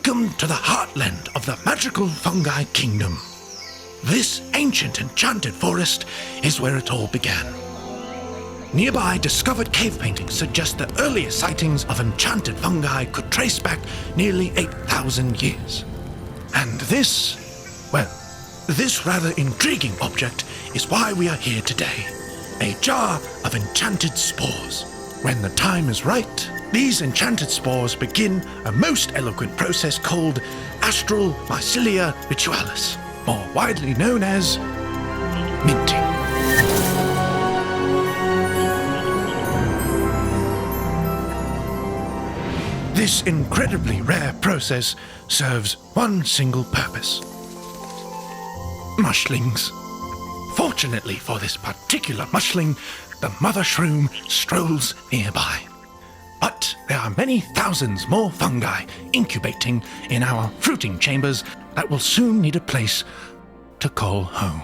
Welcome to the heartland of the magical fungi kingdom. This ancient enchanted forest is where it all began. Nearby discovered cave paintings suggest the earliest sightings of enchanted fungi could trace back nearly 8,000 years. And this rather intriguing object is why we are here today. A jar of enchanted spores. When the time is right, these enchanted spores begin a most eloquent process called astral mycelia ritualis, more widely known as minting. This incredibly rare process serves one single purpose: mushlings. Fortunately for this particular mushling, the mother shroom strolls nearby. But there are many thousands more fungi incubating in our fruiting chambers that will soon need a place to call home.